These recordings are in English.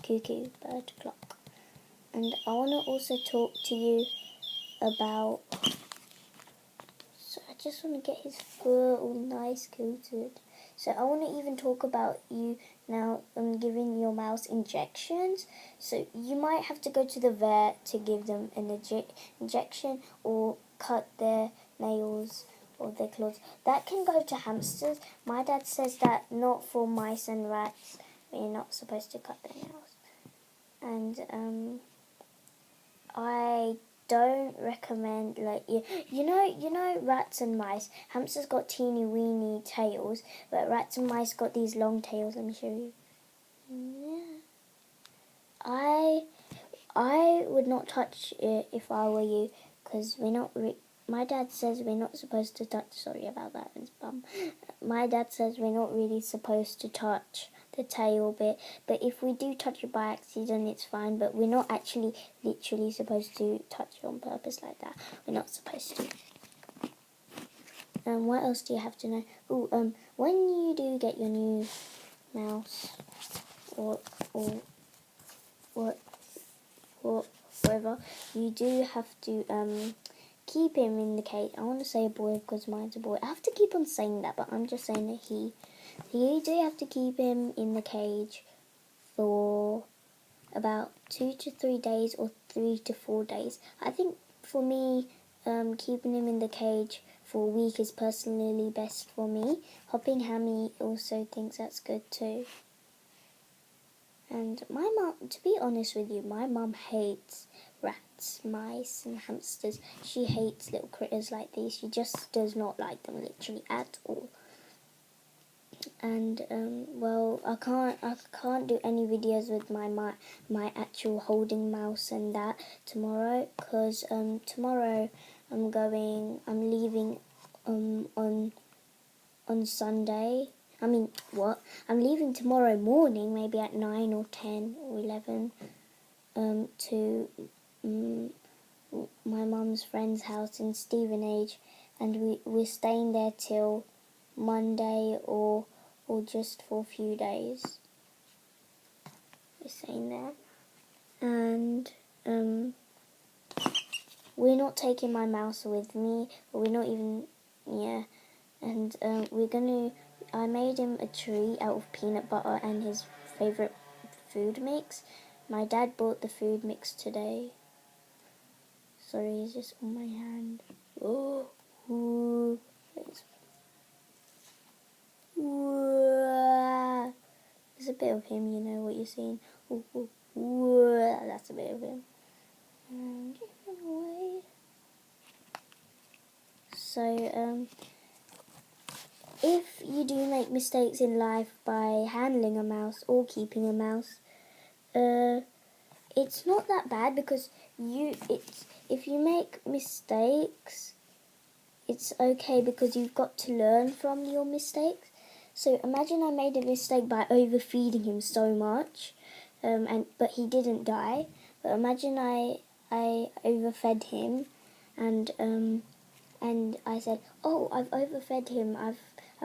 cuckoo, bird, clock. And I want to also talk to you about... So I just want to get his fur all nice coated. So I want to even talk about you now giving your mouse injections. So you might have to go to the vet to give them an injection or cut their nails or their claws. That can go to hamsters. My dad says that not for mice and rats. You're not supposed to cut their nails. And I don't recommend, like, you know rats and mice. Hamsters got teeny weeny tails, but rats and mice got these long tails. Let me show you. Yeah. I would not touch it if I were you, because we're not. My dad says we're not supposed to touch. Sorry about that, Miss Bum. My dad says we're not really supposed to touch the tail bit, but if we do touch it by accident, it's fine. But we're not actually literally supposed to touch it on purpose like that. We're not supposed to. What else do you have to know? Oh, when you do get your new mouse or whatever, you do have to keep him in the cage. I want to say a boy because mine's a boy. I have to keep on saying that, but I'm just saying that he. You do have to keep him in the cage for about 2 to 3 days or 3 to 4 days. I think for me, keeping him in the cage for a week is personally best for me. Hopping Hammy also thinks that's good too. And my mum, to be honest with you, my mum hates rats, mice and hamsters. She hates little critters like these. She just does not like them literally at all. And well, I can't do any videos with my actual holding mouse and that tomorrow, because tomorrow I'm leaving on Sunday. I'm leaving tomorrow morning, maybe at 9 or 10 or 11, to my mum's friend's house in Stevenage, and we're staying there till Monday or just for a few days. We're staying there, and we're not taking my mouse with me, or we're not even, and I made him a tree out of peanut butter and his favourite food mix. My dad bought the food mix today. Sorry, it's just on my hand. There's a bit of him, you know what you're seeing. That's a bit of him. Get him away. So, if you do make mistakes in life by handling a mouse or keeping a mouse, it's not that bad, because if you make mistakes, it's okay, because you've got to learn from your mistakes. So imagine I made a mistake by overfeeding him so much, but he didn't die. But imagine I overfed him, and I said, "Oh, I've overfed him. I've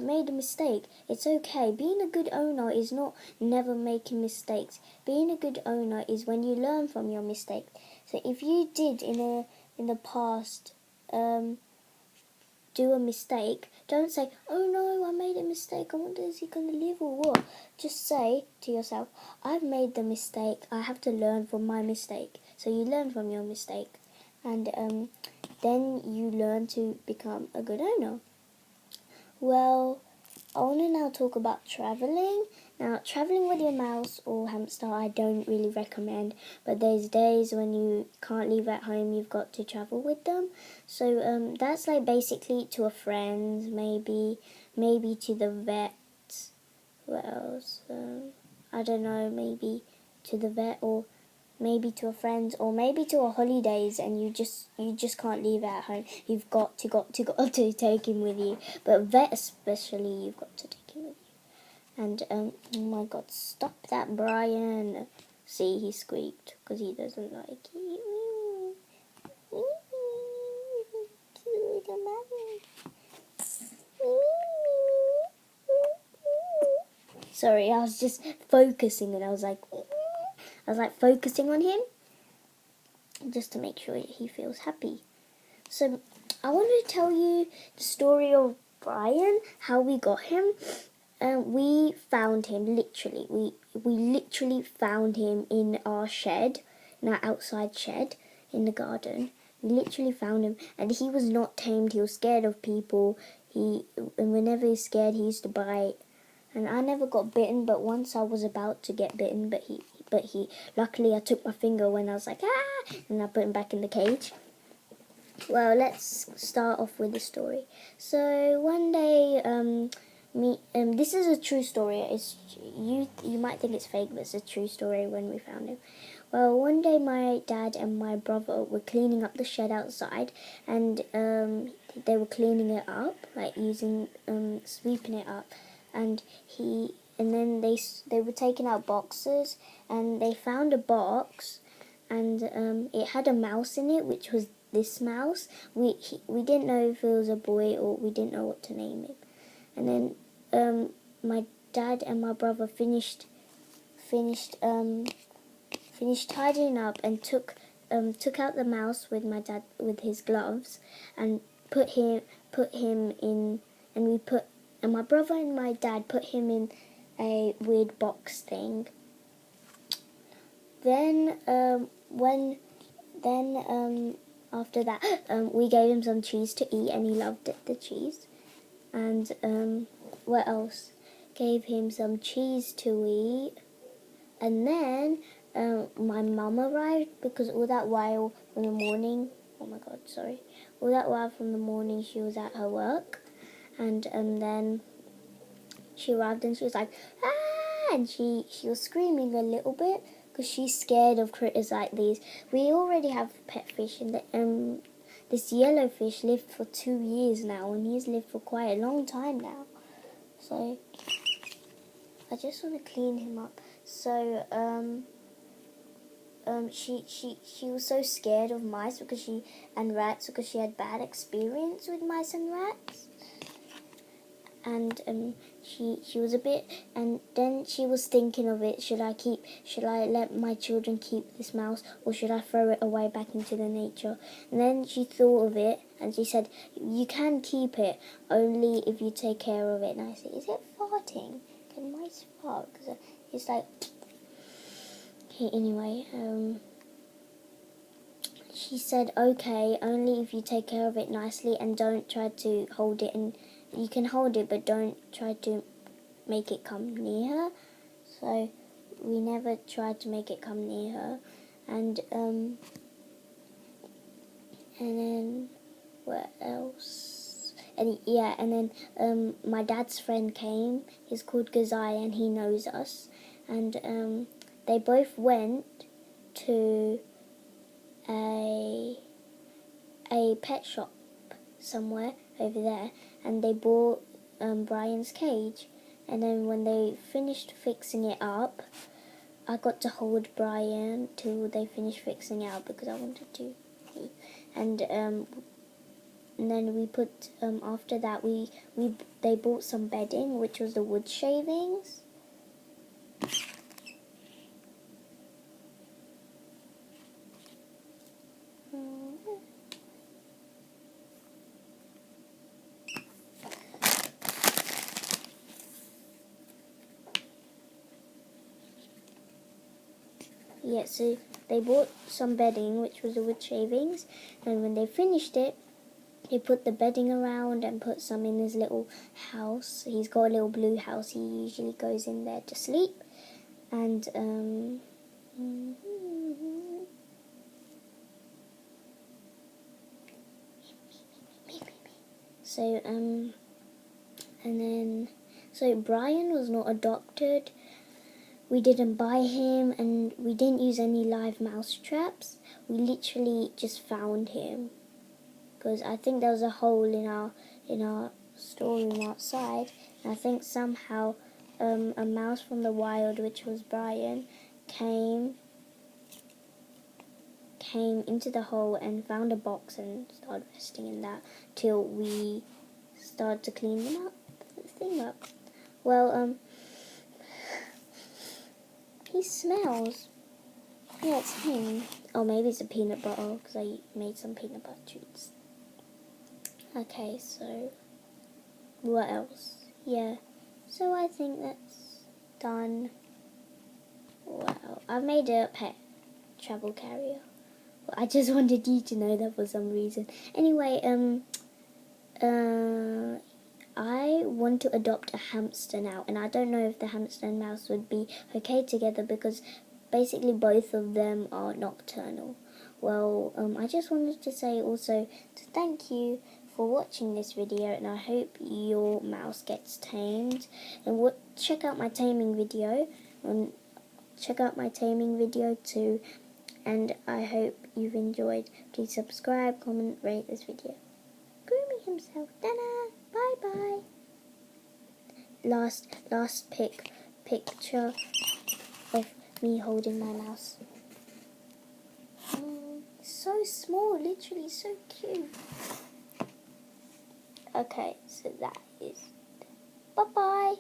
made a mistake. It's okay. Being a good owner is not never making mistakes. Being a good owner is when you learn from your mistake. So if you did in the past do a mistake, don't say, "Oh no, I made a mistake. I wonder is he gonna live or what?" Just say to yourself, "I've made the mistake. I have to learn from my mistake." So you learn from your mistake, and then you learn to become a good owner. Well, I want to now talk about travelling. Now, travelling with your mouse or hamster, I don't really recommend. But there's days when you can't leave at home, you've got to travel with them. So that's like basically to a friend, maybe to the vet. What else? I don't know, maybe to the vet, or maybe to a friend, or maybe to a holidays, and you just can't leave it at home. You've got to take him with you. But vet especially, you've got to take him with you. And oh my God, stop that, Brian! See, he squeaked because he doesn't like it. Sorry, I was just focusing and I was like, I was like focusing on him just to make sure he feels happy. So I want to tell you the story of Brian, how we got him. We found him literally. We literally found him in our shed, in our outside shed in the garden. We literally found him, and he was not tamed. He was scared of people. And whenever he's scared, he used to bite. And I never got bitten, but once I was about to get bitten, but he luckily I took my finger when I was like and I put him back in the cage. Well, let's start off with the story. So one day, this is a true story. It's you might think it's fake, but it's a true story when we found him. Well, one day my dad and my brother were cleaning up the shed outside, and they were cleaning it up, like using sweeping it up, and then they were taking out boxes, and they found a box, and it had a mouse in it, which was this mouse. We didn't know if it was a boy, or we didn't know what to name him. And then my dad and my brother finished tidying up and took out the mouse with my dad with his gloves, and put him in, and my brother and my dad put him in a weird box thing. Then after that, we gave him some cheese to eat, and he loved it, the cheese. And what else? Gave him some cheese to eat. And then my mum arrived, because all that while from the morning, all that while from the morning she was at her work, and then she arrived and she was like, ah, and she was screaming a little bit, because she's scared of critters like these. We already have pet fish, and this yellow fish lived for 2 years now, and he's lived for quite a long time now. So I just want to clean him up. So she was so scared of mice and rats, because she had bad experience with mice and rats. And she was a bit, and then she was thinking of it, should I let my children keep this mouse, or should I throw it away back into the nature? And then she thought of it, and she said, you can keep it, only if you take care of it nicely. Is it farting? Can mice fart? Because it's like, anyway, she said, okay, only if you take care of it nicely, and don't try to hold it, and you can hold it, but don't try to make it come near her. So we never tried to make it come near her. And then what else? And then my dad's friend came. He's called Gazai, and he knows us. And they both went to a pet shop somewhere over there, and they bought Brian's cage. And then when they finished fixing it up, I got to hold Brian till they finished fixing it up, because I wanted to. And then we put after that they bought some bedding, which was the wood shavings. Yeah, so they bought some bedding, which was the wood shavings, and when they finished it, they put the bedding around and put some in his little house. He's got a little blue house. He usually goes in there to sleep. And so Brian was not adopted. We didn't buy him, and we didn't use any live mouse traps. We literally just found him, because I think there was a hole in our storeroom outside, and I think somehow a mouse from the wild, which was Brian, came into the hole and found a box and started resting in that till we started to clean the thing up. Well, he smells. Yeah, it's him. Oh, maybe it's a peanut butter because I made some peanut butter treats. Okay, so what else? Yeah, so I think that's done. Wow, I've made a pet travel carrier. Well, I just wanted you to know that for some reason. Anyway, I want to adopt a hamster now, and I don't know if the hamster and mouse would be okay together because basically both of them are nocturnal. Well, I just wanted to say also to thank you for watching this video, and I hope your mouse gets tamed. And check out my taming video, and check out my taming video too. And I hope you've enjoyed. Please subscribe, comment, rate this video. Grooming himself. Ta-da! Bye bye. Last picture of me holding my mouse. So small, literally so cute. Okay, so that is. Bye bye.